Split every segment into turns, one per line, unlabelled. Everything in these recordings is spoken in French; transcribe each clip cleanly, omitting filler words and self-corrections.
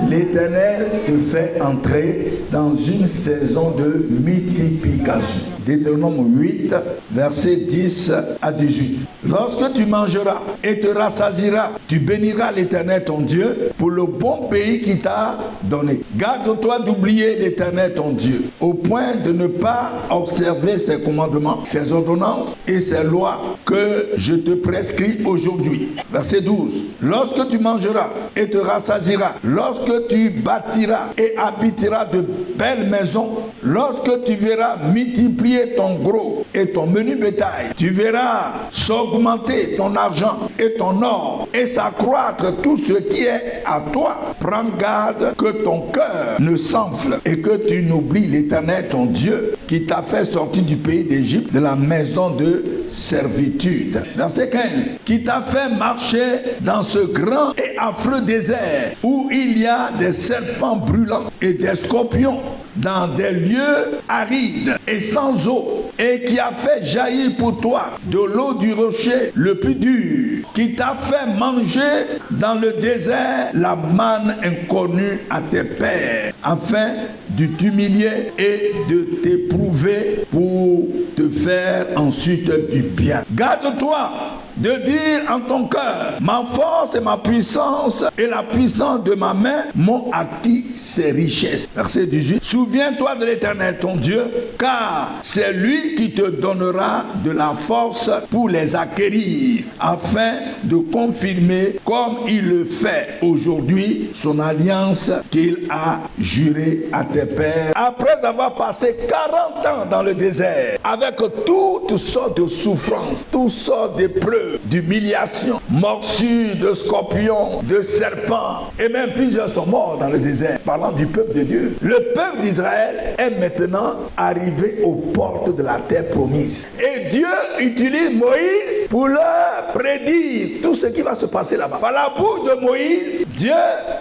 l'Éternel te fait entrer dans une saison de multiplication. Deutéronome 8, versets 10 à 18. Lorsque tu mangeras et te rassasieras, tu béniras l'Éternel ton Dieu pour le bon pays qu'il t'a donné. Garde-toi d'oublier l'Éternel ton Dieu, au point de ne pas observer ses commandements, ses ordonnances et ses lois que je te prescris aujourd'hui. Verset 12. Lorsque tu mangeras et te rassasieras, lorsque tu bâtiras et habiteras de belles maisons, lorsque tu verras multiplier ton gros et ton menu bétail, tu verras s'augmenter ton argent et ton or et s'accroître tout ce qui est à toi. Prends garde que ton cœur ne s'enfle et que tu n'oublies l'Éternel ton Dieu qui t'a fait sortir du pays d'Égypte, de la maison de servitude. Verset 15. Qui t'a fait marcher dans ce grand et affreux désert où il y a des serpents brûlants et des scorpions, dans des lieux arides et sans eau, et qui a fait jaillir pour toi de l'eau du rocher le plus dur, qui t'a fait manger dans le désert la manne inconnue à tes pères, afin de t'humilier et de t'éprouver pour te faire ensuite du bien. Garde-toi de dire en ton cœur, ma force et ma puissance et la puissance de ma main m'ont acquis ces richesses. Verset 18. Souviens-toi de l'Éternel ton Dieu, car c'est lui qui te donnera de la force pour les acquérir, afin de confirmer comme il le fait aujourd'hui son alliance qu'il a jurée à tes pères. Après avoir passé 40 ans dans le désert, avec toutes sortes de souffrances, toutes sortes d'épreuves, d'humiliation, morsures de scorpions, de serpents, et même plusieurs sont morts dans le désert. Parlant du peuple de Dieu, le peuple d'Israël est maintenant arrivé aux portes de la terre promise. Et Dieu utilise Moïse pour leur prédire tout ce qui va se passer là-bas. Par la bouche de Moïse, Dieu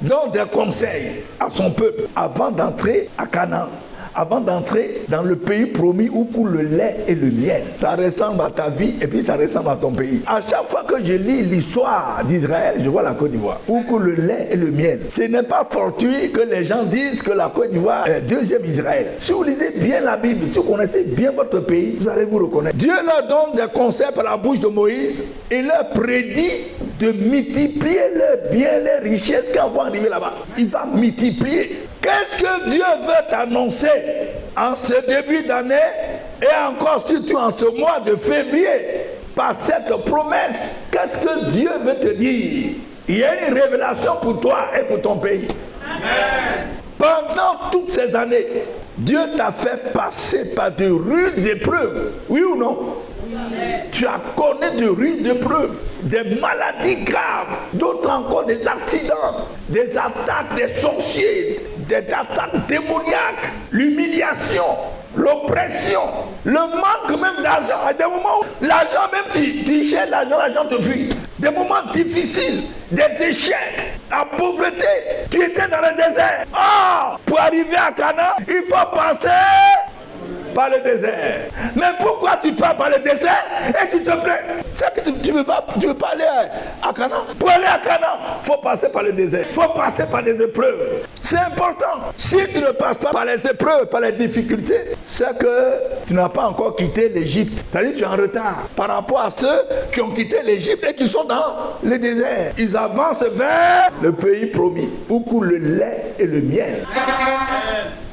donne des conseils à son peuple avant d'entrer à Canaan, avant d'entrer dans le pays promis où coule le lait et le miel. Ça ressemble à ta vie et puis ça ressemble à ton pays. À chaque fois que je lis l'histoire d'Israël, je vois la Côte d'Ivoire, où coule le lait et le miel. Ce n'est pas fortuit que les gens disent que la Côte d'Ivoire est deuxième Israël. Si vous lisez bien la Bible, si vous connaissez bien votre pays, vous allez vous reconnaître. Dieu leur donne des conseils par la bouche de Moïse et leur prédit de multiplier leurs biens, les richesses qui vont arriver là-bas. Il va multiplier. Qu'est-ce que Dieu veut t'annoncer en ce début d'année et encore surtout en ce mois de février par cette promesse? Qu'est-ce que Dieu veut te dire? Il y a une révélation pour toi et pour ton pays. Amen. Pendant toutes ces années, Dieu t'a fait passer par de rudes épreuves. Oui ou non? Tu as connu de rudes épreuves, des maladies graves, d'autres encore des accidents, des attaques des sorciers, des attaques démoniaques, l'humiliation, l'oppression, le manque même d'argent. À des moments où l'argent même, tu cherches l'argent te fuit. Des moments difficiles, des échecs, la pauvreté. Tu étais dans le désert. Oh, pour arriver à Canaan, il faut passer par le désert. Mais pourquoi tu pars par le désert et tu te plains? C'est que tu veux pas aller à Canaan. Pour aller à Canaan, il faut passer par le désert. Il faut passer par des épreuves. C'est important. Si tu ne passes pas par les épreuves, par les difficultés, c'est que tu n'as pas encore quitté l'Égypte. C'est-à-dire que tu es en retard par rapport à ceux qui ont quitté l'Égypte et qui sont dans le désert. Ils avancent vers le pays promis où coule le lait et le miel.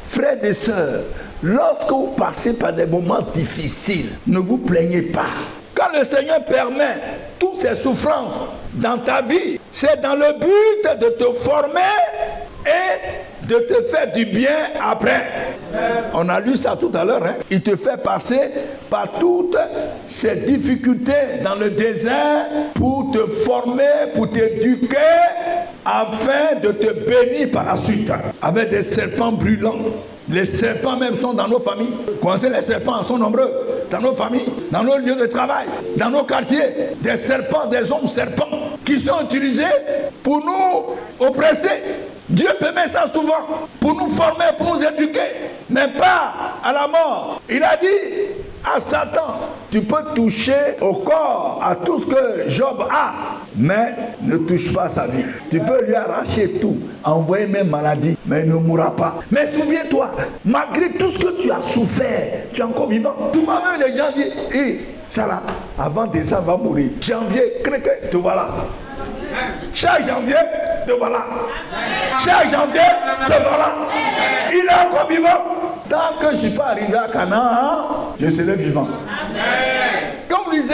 Frères et sœurs, lorsque vous passez par des moments difficiles, ne vous plaignez pas. Quand le Seigneur permet toutes ces souffrances dans ta vie, c'est dans le but de te former et de te faire du bien après. On a lu ça tout à l'heure. Il te fait passer par toutes ces difficultés dans le désert pour te former, pour t'éduquer, afin de te bénir par la suite. Avec des serpents brûlants. Les serpents même sont dans nos familles. Vous connaissez, les serpents sont nombreux dans nos familles, dans nos lieux de travail, dans nos quartiers. Des serpents, des hommes serpents qui sont utilisés pour nous oppresser. Dieu permet ça souvent pour nous former, pour nous éduquer, mais pas à la mort. Il a dit à Satan, tu peux toucher au corps, à tout ce que Job a, mais ne touche pas sa vie. Tu peux lui arracher tout, envoyer même maladie, mais il ne mourra pas. Mais souviens-toi, malgré tout ce que tu as souffert, tu es encore vivant. Tout même les gens disent, ça là, avant décembre va mourir. Janvier, te voilà. Chaque janvier, te voilà. Chaque janvier, te voilà. Il est encore vivant. Tant que je ne suis pas arrivé à Canaan, je serai vivant. Comme vous lisez,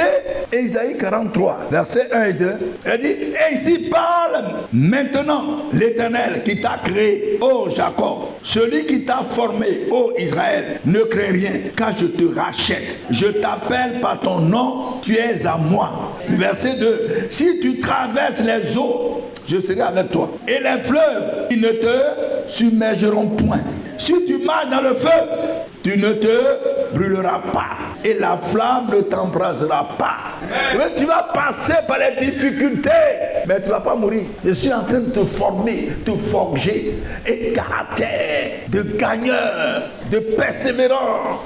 Ésaïe 43, versets 1 et 2, il dit, et ici parle maintenant l'Éternel qui t'a créé, ô Jacob, celui qui t'a formé, ô Israël, ne crains rien, car je te rachète. Je t'appelle par ton nom, tu es à moi. Verset 2, si tu traverses les eaux, je serai avec toi. Et les fleuves, ils ne te submergeront point. Si tu marches dans le feu, tu ne te brûleras pas. Et la flamme ne t'embrasera pas. Mais tu vas passer par les difficultés, mais tu ne vas pas mourir. Je suis en train de te former, de forger un caractère de gagneur, de persévérant,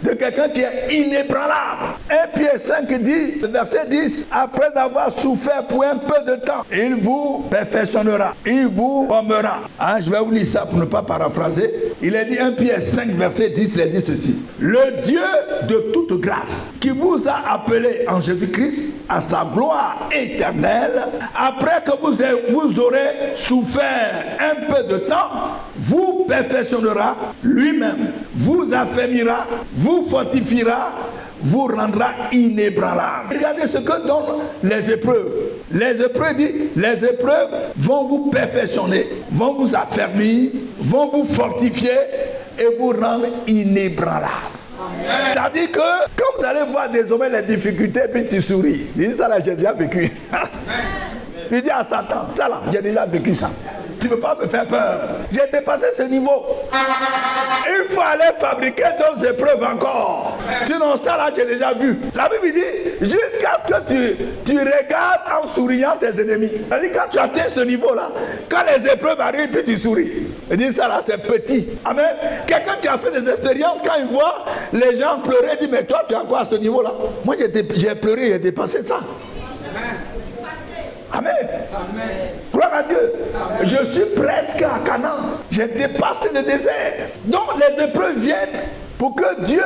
de quelqu'un qui est inébranlable. 1 Pierre 5 dit, verset 10, après avoir souffert pour un peu de temps, il vous perfectionnera, il vous formera. Je vais vous lire ça pour ne pas paraphraser. Il est dit 1 Pierre 5, verset 10, il est dit ceci. Le Dieu de toute grâce, qui vous a appelé en Jésus-Christ à sa gloire éternelle, après que vous aurez souffert un peu de temps, vous perfectionnera lui-même, vous affermira, vous fortifiera, vous rendra inébranlable. Regardez ce que donnent les épreuves. Les épreuves disent, les épreuves vont vous perfectionner, vont vous affermir, vont vous fortifier et vous rendre inébranlable. C'est-à-dire que quand vous allez voir désormais les difficultés, puis tu souris. Dis ça là, j'ai déjà vécu. Je dis à Satan, ça là, j'ai déjà vécu ça. Tu ne peux pas me faire peur. J'ai dépassé ce niveau. Il faut aller fabriquer d'autres épreuves encore. Sinon, ça là, j'ai déjà vu. La Bible dit, jusqu'à ce que tu regardes en souriant tes ennemis. C'est-à-dire, quand tu atteins ce niveau-là, quand les épreuves arrivent, puis tu souris. Il dit, ça là, c'est petit. Amen. Quelqu'un qui a fait des expériences, quand il voit les gens pleurer, il dit, mais toi, tu as quoi à ce niveau-là? Moi, j'ai pleuré, j'ai dépassé ça. Amen. Amen. Gloire à Dieu. Amen. Je suis presque à Canaan. J'ai dépassé le désert. Donc les épreuves viennent pour que Dieu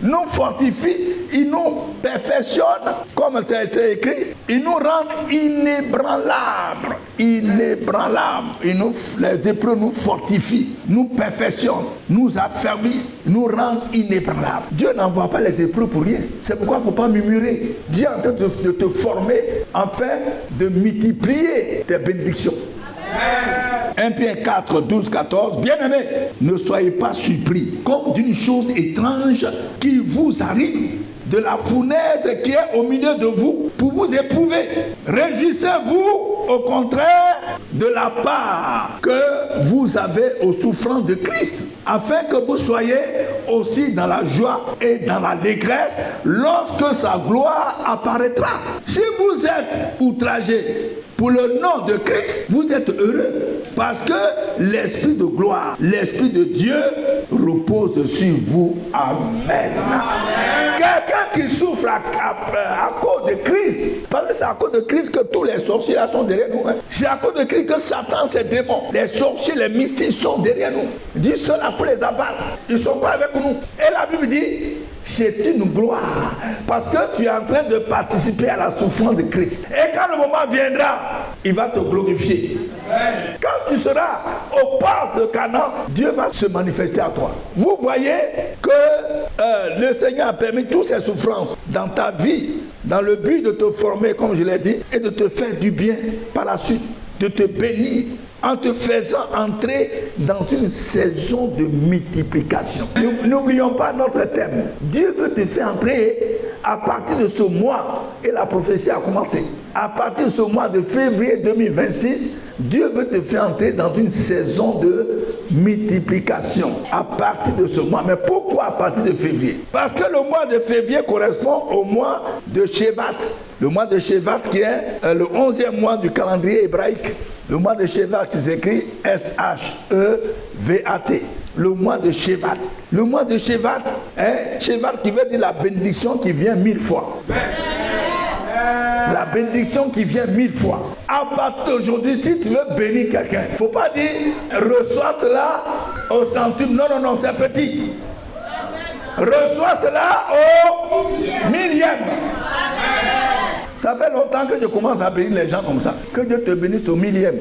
nous fortifie, il nous perfectionne, comme c'est écrit, il nous rend inébranlables. Inébranlables. Les épreuves nous fortifient, nous perfectionnent, nous affermissent, nous rendent inébranlables. Dieu n'envoie pas les épreuves pour rien. C'est pourquoi il ne faut pas murmurer. Dieu est en train de te former afin de multiplier tes bénédictions. 1 Pierre 4, 12, 14. Bien-aimés, ne soyez pas surpris comme d'une chose étrange qui vous arrive de la fournaise qui est au milieu de vous pour vous éprouver. Réjouissez-vous au contraire de la part que vous avez aux souffrances de Christ, afin que vous soyez aussi dans la joie et dans l'allégresse lorsque sa gloire apparaîtra. Si vous êtes outragés pour le nom de Christ, vous êtes heureux parce que l'Esprit de gloire, l'Esprit de Dieu repose sur vous. Amen. Quelqu'un qui souffre à cause de Christ, parce que c'est à cause de Christ que tous les sorciers là sont derrière nous. C'est à cause de Christ que Satan, ses démons, les sorciers, les mystiques sont derrière nous. Dis cela, il faut les abattre. Ils ne sont pas avec nous. Et la Bible dit, c'est une gloire parce que tu es en train de participer à la souffrance de Christ. Et quand le moment viendra, il va te glorifier. Quand tu seras au port de Canaan, Dieu va se manifester à toi. Vous voyez que le Seigneur a permis toutes ces souffrances dans ta vie, dans le but de te former, comme je l'ai dit, et de te faire du bien par la suite, de te bénir, en te faisant entrer dans une saison de multiplication. N'oublions pas notre thème. Dieu veut te faire entrer à partir de ce mois, et la prophétie a commencé. À partir de ce mois de février 2026, Dieu veut te faire entrer dans une saison de multiplication. À partir de ce mois. Mais pourquoi à partir de février? Parce que le mois de février correspond au mois de Shevat. Le mois de Shevat qui est le 11e mois du calendrier hébraïque. Le mois de Shevat qui s'écrit S-H-E-V-A-T. Le mois de Shevat. Le mois de Shevat, Shevat qui veut dire la bénédiction qui vient 1000 fois. La bénédiction qui vient 1000 fois. À partir d'aujourd'hui, si tu veux bénir quelqu'un, il ne faut pas dire reçois cela au centime. Non, non, non, c'est petit. Reçois cela au millième. Ça fait longtemps que je commence à bénir les gens comme ça. Que Dieu te bénisse au millième.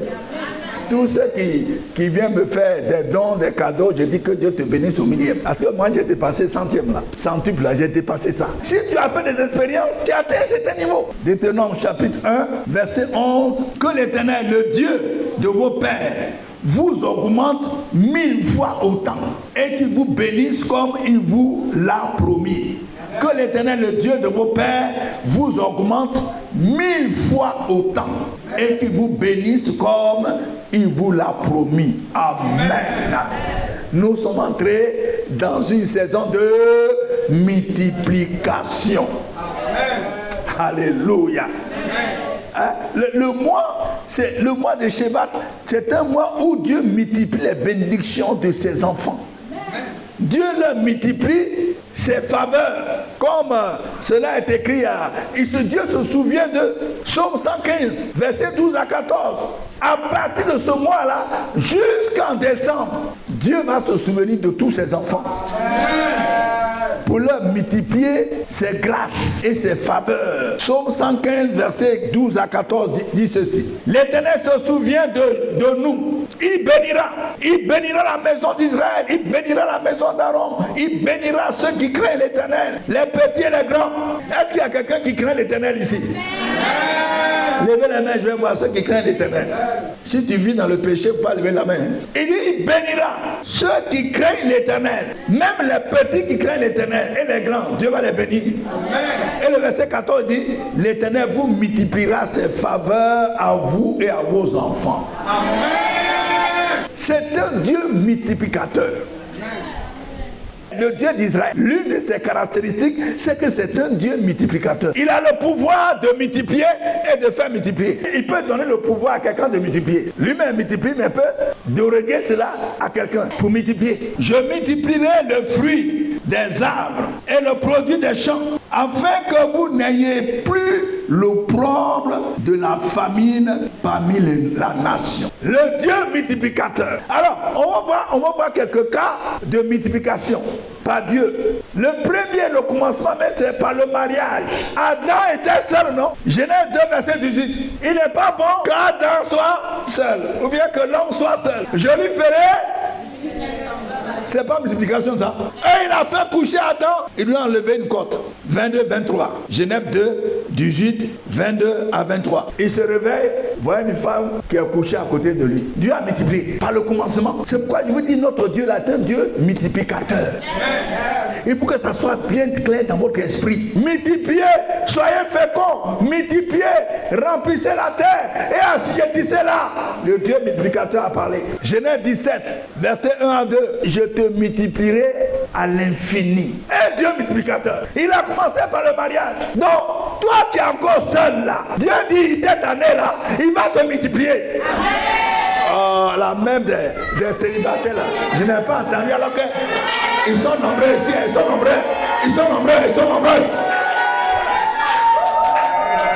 Tous ceux qui viennent me faire des dons, des cadeaux, je dis que Dieu te bénisse au millième. Parce que moi, j'ai dépassé centième là. Centuple là, j'ai dépassé ça. Si tu as fait des expériences, tu as atteint cet niveau. Deutéronome chapitre 1, verset 11. Que l'Éternel, le Dieu de vos pères, vous augmente 1000 fois autant et qu'il vous bénisse comme il vous l'a promis. Que l'Éternel, le Dieu de vos pères, vous augmente 1000 fois autant et qu'il vous bénisse comme il vous l'a promis. Amen. Nous sommes entrés dans une saison de multiplication. Alléluia. Le mois de Shevat, c'est un mois où Dieu multiplie les bénédictions de ses enfants. Dieu leur multiplie ses faveurs, comme cela est écrit. Dieu se souvient de Psaume 115, versets 12 à 14. À partir de ce mois-là, jusqu'en décembre, Dieu va se souvenir de tous ses enfants. Pour leur multiplier ses grâces et ses faveurs. Psaume 115, versets 12 à 14 dit ceci. L'Éternel se souvient de nous. Il bénira la maison d'Israël, il bénira la maison d'Aaron, il bénira ceux qui craignent l'Éternel, les petits et les grands. Est-ce qu'il y a quelqu'un qui craint l'Éternel ici? Levez la main, je vais voir ceux qui craignent l'Éternel. Si tu vis dans le péché, il ne faut pas lever la main. Il dit, il bénira ceux qui craignent l'Éternel, même les petits qui craignent l'Éternel et les grands, Dieu va les bénir. Amen. Et le verset 14 dit, l'Éternel vous multipliera ses faveurs à vous et à vos enfants. Amen. C'est un Dieu multiplicateur. Le Dieu d'Israël, l'une de ses caractéristiques, c'est que c'est un Dieu multiplicateur. Il a le pouvoir de multiplier et de faire multiplier. Il peut donner le pouvoir à quelqu'un de multiplier. Lui-même multiplie, mais peut déroguer cela à quelqu'un pour multiplier. Je multiplierai le fruit des arbres et le produit des champs, afin que vous n'ayez plus l'opprobre de la famine parmi la nation. Le Dieu multiplicateur. Alors, on va voir quelques cas de multiplication par Dieu. Le premier, le commencement, mais c'est par le mariage. Adam était seul, non? Genèse 2, verset 18. Il n'est pas bon qu'Adam soit seul, ou bien que l'homme soit seul. Je lui ferai... C'est pas multiplication ça. Et il a fait coucher Adam, il lui a enlevé une côte. 22, 23. Genèse 2, 18, 22 à 23. Il se réveille, voit une femme qui est couchée à côté de lui. Dieu a multiplié par le commencement. C'est pourquoi je vous dis, notre Dieu là, c'est un Dieu multiplicateur. Il faut que ça soit bien clair dans votre esprit. Multipliez, soyez féconds, multipliez, remplissez la terre et assujettissez-la. Le Dieu multiplicateur a parlé. Genèse 17, verset 1 à 2. Je te multiplierai à l'infini. Un Dieu multiplicateur. Il a commencé par le mariage. Donc, toi qui es encore seul là, Dieu dit cette année-là, il va te multiplier. Oh, la même des célibataires là. Je n'ai pas entendu alors que ils sont nombreux ici, ils sont nombreux. Ils sont nombreux, ils sont nombreux.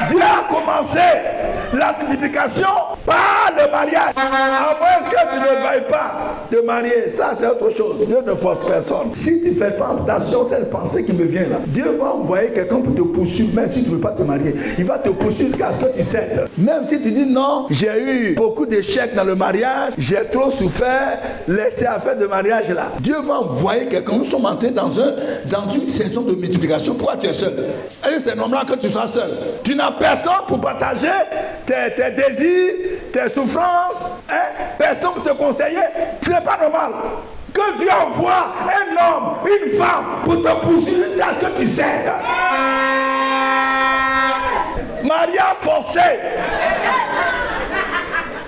Dieu a commencé la multiplication par le mariage. À moins que tu ne veuilles pas te marier, ça c'est autre chose. Dieu ne force personne. Si tu ne fais pas attention, cette pensée qui me vient là, Dieu va envoyer quelqu'un pour te poursuivre, même si tu ne veux pas te marier. Il va te poursuivre jusqu'à ce que tu cèdes. Même si tu dis non, j'ai eu beaucoup d'échecs dans le mariage, j'ai trop souffert, laissez affaire de mariage là. Dieu va envoyer quelqu'un. Nous sommes entrés dans une saison de multiplication. Pourquoi tu es seul? Et c'est normal que tu sois seul. Tu n'as personne pour partager tes désirs, tes souffrances, hein? Personne pour te conseiller. Ce n'est pas normal que Dieu envoie un homme, une femme pour te poursuivre jusqu'à ce que tu cèdes. Mariage forcé.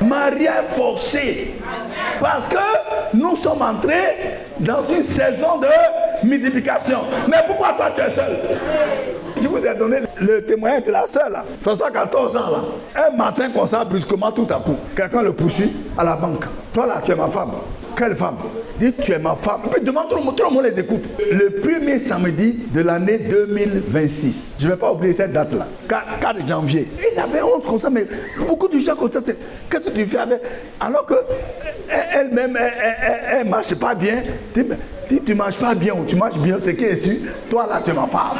Mariage forcé. Parce que nous sommes entrés dans une saison de multiplication. Mais pourquoi toi tu es seul? Je vous ai donné le témoignage de la sœur là. 14 ans là. Un matin comme ça, brusquement, tout à coup, quelqu'un le poursuit à la banque. Toi là, tu es ma femme. Quelle femme? Dis, tu es ma femme. Puis demande tout le monde les écoute. Le premier samedi de l'année 2026. Je ne vais pas oublier cette date-là. 4 janvier. Il avait honte comme ça, mais beaucoup de gens comme ça. Qu'est-ce que tu fais avec? Alors que elle-même, elle ne marche pas bien. Si tu ne marches pas bien ou tu marches bien, c'est qui est sûr? Toi là, tu es ma femme.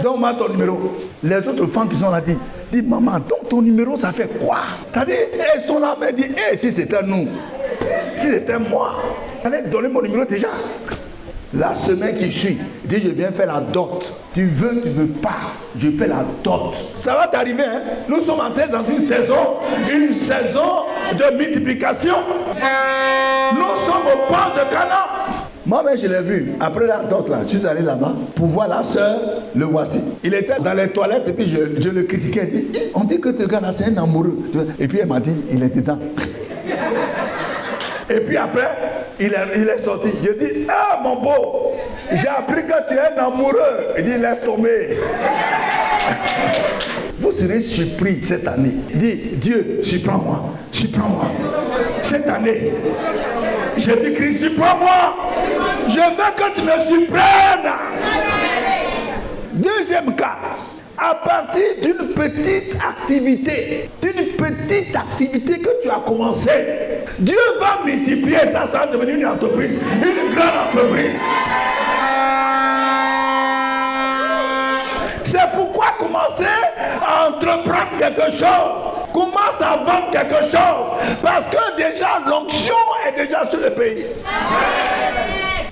Donne-moi ton numéro. Les autres femmes qui sont là disent, maman, donc ton numéro, ça fait quoi? C'est-à-dire, elles sont là, mais elles disent, si c'était nous. Si c'était moi, j'allais donner mon numéro déjà. La semaine qui suit, il dit, je viens faire la dot. Tu veux pas, je fais la dot. Ça va t'arriver, hein? Nous sommes entrés dans une saison de multiplication. Nous sommes au port de Canaan. Moi-même, je l'ai vu. Après la dot, là, je suis allé là-bas pour voir la sœur, le voici. Il était dans les toilettes et puis je le critiquais. Il dit, on dit que ce gars-là, c'est un amoureux. Et puis elle m'a dit, il est dedans. Et puis après, il est sorti. Je dis, ah mon beau, j'ai appris que tu es un amoureux. Il dit, laisse tomber. Vous serez surpris cette année. Dis, Dieu, surprends-moi. Surprends-moi. Cette année, j'ai dit, Christ, surprends-moi. Je veux que tu me surprennes. Deuxième cas. À partir d'une petite activité que tu as commencé, Dieu va multiplier ça, ça va devenir une entreprise, une grande entreprise. C'est pourquoi commencer à entreprendre quelque chose. Commence à vendre quelque chose. Parce que déjà l'onction est déjà sur le pays.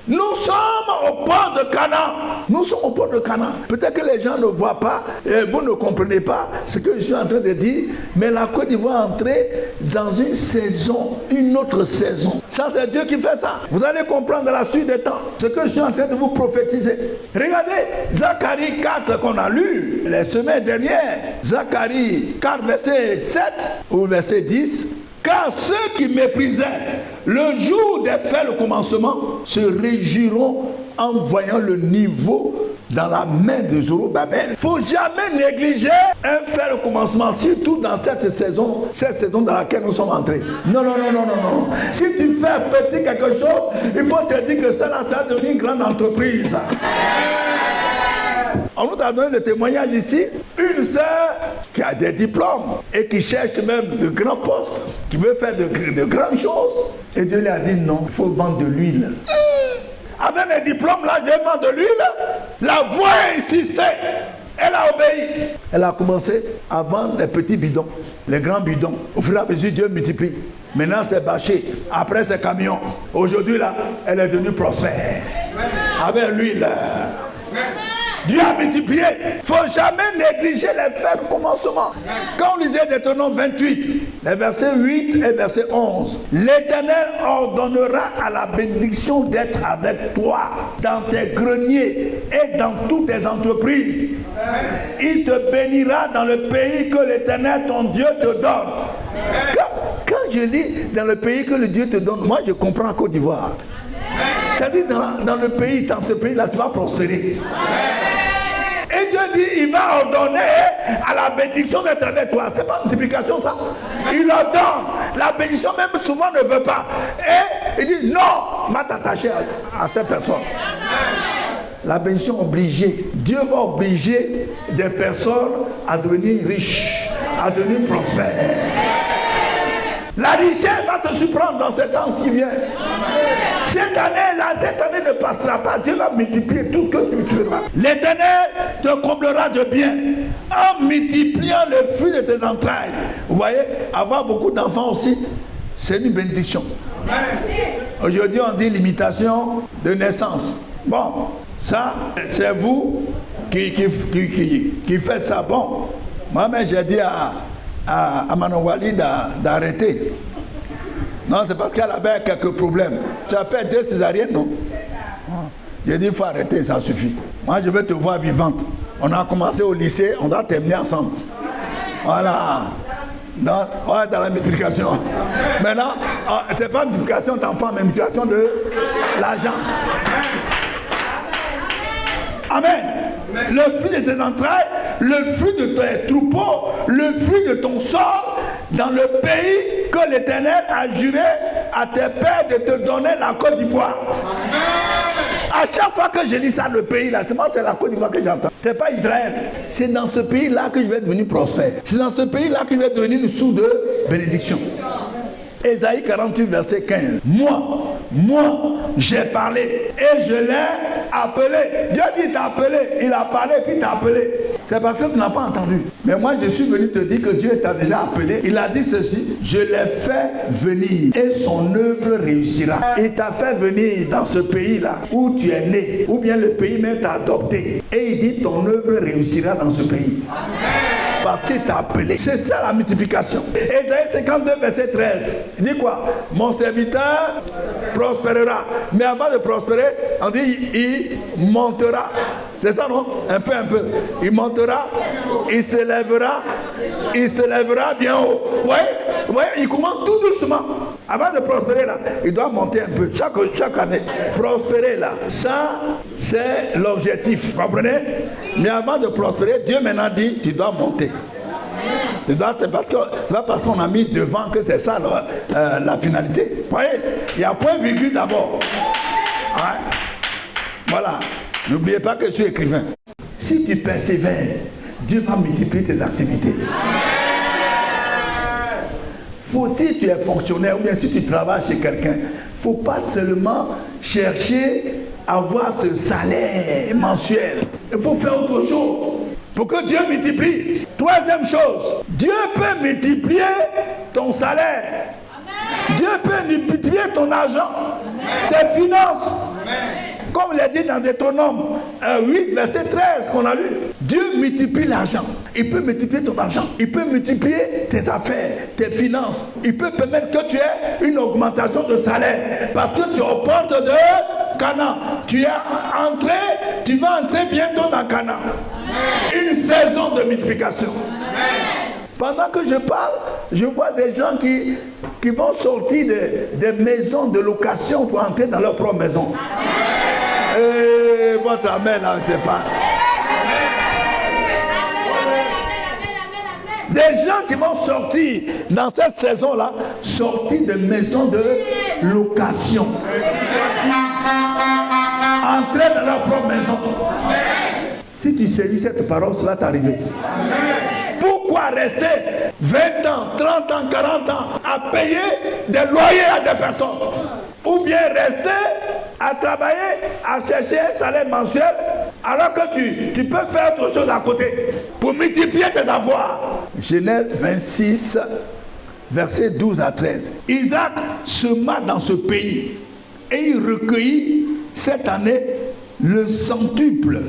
Nous sommes au port de Canaan. Nous sommes au port de Canaan. Peut-être que les gens ne voient pas, et vous ne comprenez pas ce que je suis en train de dire, mais la Côte d'Ivoire est entrée dans une saison, une autre saison. Ça, c'est Dieu qui fait ça. Vous allez comprendre dans la suite des temps ce que je suis en train de vous prophétiser. Regardez, Zacharie 4 qu'on a lu les semaines dernières. Zacharie 4, verset 7 ou verset 10. Car ceux qui méprisaient le jour des fêtes, le commencement, se réjouiront en voyant le niveau dans la main de Zorobabel. Il ne faut jamais négliger un fait le commencement, surtout dans cette saison dans laquelle nous sommes entrés. Non. Si tu fais petit quelque chose, il faut te dire que ça va devenir une grande entreprise. On nous a donné le témoignage ici, une sœur qui a des diplômes et qui cherche même de grands postes, qui veut faire de grandes choses. Et Dieu lui a dit non, il faut vendre de l'huile. Avec mes diplômes là, je vais vendre de l'huile. La voix a insisté. Elle a obéi. Elle a commencé à vendre les petits bidons, les grands bidons. Au fur et à mesure, Dieu multiplie. Maintenant, c'est bâché. Après, c'est camion. Aujourd'hui, là, elle est devenue prospère. Avec l'huile. Dieu a multiplié. Il ne faut jamais négliger les faits de commencement. Quand on lisait Deutéronome 28, les versets 8 et verset 11, l'Éternel ordonnera à la bénédiction d'être avec toi dans tes greniers et dans toutes tes entreprises. Il te bénira dans le pays que l'Éternel, ton Dieu, te donne. Quand je lis dans le pays que le Dieu te donne, moi je comprends en Côte d'Ivoire. C'est-à-dire dans le pays, dans ce pays-là, tu vas prospérer. Et Dieu dit, il va ordonner à la bénédiction d'être avec toi. C'est pas une multiplication ça. Il ordonne. La bénédiction même souvent ne veut pas. Et il dit, non, va t'attacher à cette personne. La bénédiction obligée. Dieu va obliger des personnes à devenir riches, à devenir prospères. La richesse va te surprendre dans ce temps qui vient. Cette année ne passera pas. Dieu va multiplier tout ce que tu feras. L'Éternel te comblera de bien en multipliant le fruit de tes entrailles. Vous voyez, avoir beaucoup d'enfants aussi, c'est une bénédiction. Aujourd'hui, on dit limitation de naissance. Bon, ça, c'est vous qui faites ça. Bon, moi-même, j'ai dit à Manowali d'arrêter. Non, c'est parce qu'elle avait quelques problèmes. Tu as fait 2 césariennes, non? J'ai dit, il faut arrêter, ça suffit. Moi, je veux te voir vivante. On a commencé au lycée, on doit terminer ensemble. Voilà. Dans la multiplication. Maintenant, ce n'est pas une multiplication d'enfants, mais une multiplication de l'argent. Amen. le fruit de tes entrailles, le fruit de tes troupeaux, le fruit de ton sort, dans le pays que l'Éternel a juré à tes pères de te donner, la Côte d'Ivoire. À chaque fois que je lis ça, le pays là, c'est la Côte d'Ivoire que j'entends. C'est pas Israël. C'est dans ce pays-là que je vais devenir prospère. C'est dans ce pays-là que je vais devenir une source de bénédiction. Ésaïe 48, verset 15. Moi, j'ai parlé et je l'ai appelé. Dieu dit t'a appelé, il a parlé puis t'a appelé. C'est parce que tu n'as pas entendu. Mais moi, je suis venu te dire que Dieu t'a déjà appelé. Il a dit ceci, je l'ai fait venir et son œuvre réussira. Il t'a fait venir dans ce pays-là où tu es né, ou bien le pays même t'a adopté. Et il dit ton œuvre réussira dans ce pays. Parce qu'il t'a appelé. C'est ça la multiplication. Ésaïe 52, verset 13. Il dit quoi? Mon serviteur prospérera. Mais avant de prospérer, on dit il montera. C'est ça, non? Un peu. Il montera, il se lèvera bien haut. Vous voyez, il commence tout doucement. Avant de prospérer là, il doit monter un peu chaque année. Prospérer là, ça c'est l'objectif. Vous comprenez? Mais avant de prospérer, Dieu maintenant dit, tu dois monter. C'est pas parce qu'on a mis devant que c'est ça la finalité. Vous voyez, il y a point virgule d'abord. Ouais. Voilà. N'oubliez pas que je suis écrivain. Si tu persévères, Dieu va multiplier tes activités. Si tu es fonctionnaire ou bien si tu travailles chez quelqu'un, il ne faut pas seulement chercher à avoir ce salaire mensuel. Il faut faire autre chose pour que Dieu multiplie. Troisième chose, Dieu peut multiplier ton salaire. Amen. Dieu peut multiplier ton argent, tes finances. Amen. Comme il est dit dans Deutéronome 8, verset 13 qu'on a lu. Dieu multiplie l'argent. Il peut multiplier ton argent. Il peut multiplier tes affaires, tes finances. Il peut permettre que tu aies une augmentation de salaire. Parce que tu es aux portes de Canaan. Tu vas entrer bientôt dans Canaan. Une saison de multiplication. Pendant que je parle, je vois des gens qui vont sortir des maisons de location pour entrer dans leur propre maison. Et votre amen là, c'est pas. Des gens qui vont sortir dans cette saison-là, sortir de maisons de location. Entrer dans leur propre maison. Si tu saisis cette parole, cela t'arriver. Pourquoi rester 20 ans, 30 ans, 40 ans à payer des loyers à des personnes? Ou bien rester à travailler, à chercher un salaire mensuel, alors que tu peux faire autre chose à côté pour multiplier tes avoirs. Genèse 26, versets 12 à 13. Isaac sema dans ce pays et il recueillit cette année le centuple,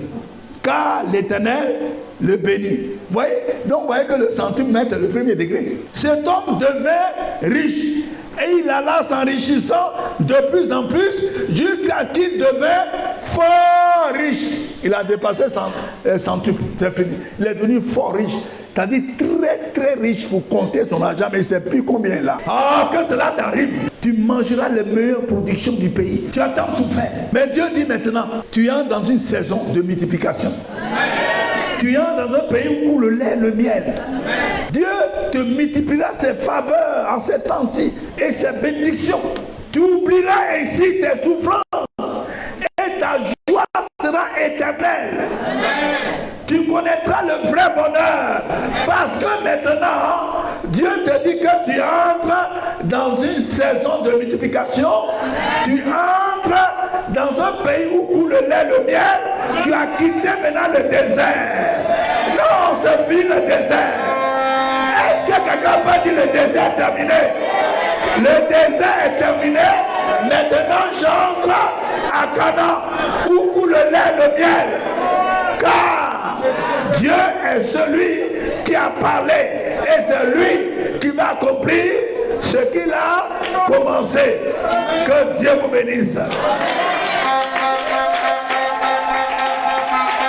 car l'Éternel le bénit. Vous voyez? Donc vous voyez que le centuple, c'est le premier degré. Cet homme devint riche. Et il alla s'enrichissant de plus en plus jusqu'à ce qu'il devint fort riche. Il a dépassé centuple, c'est fini. Il est devenu fort riche. C'est-à-dire très riche pour compter son argent, mais il ne sait plus combien là. Ah, que cela t'arrive, tu mangeras les meilleures productions du pays. Tu as tant souffert. Mais Dieu dit maintenant, tu entres dans une saison de multiplication. Tu entres dans un pays où coule le lait, le miel. Dieu te multipliera ses faveurs en ces temps-ci et ses bénédictions. Tu oublieras ainsi tes souffrances et ta joie sera éternelle. Tu connaîtras le vrai bonheur parce que maintenant, Dieu te dit que tu entres dans une saison de multiplication. Tu entres dans un pays où coule le lait, le miel. Tu as quitté maintenant le désert. Non, c'est fini le désert. Est-ce que quelqu'un peut dire le désert est terminé? Le désert est terminé. Maintenant, j'entre à Canaan où coule le lait, le miel. Car Dieu est celui qui a parlé et c'est lui qui va accomplir ce qu'il a commencé. Que Dieu vous bénisse.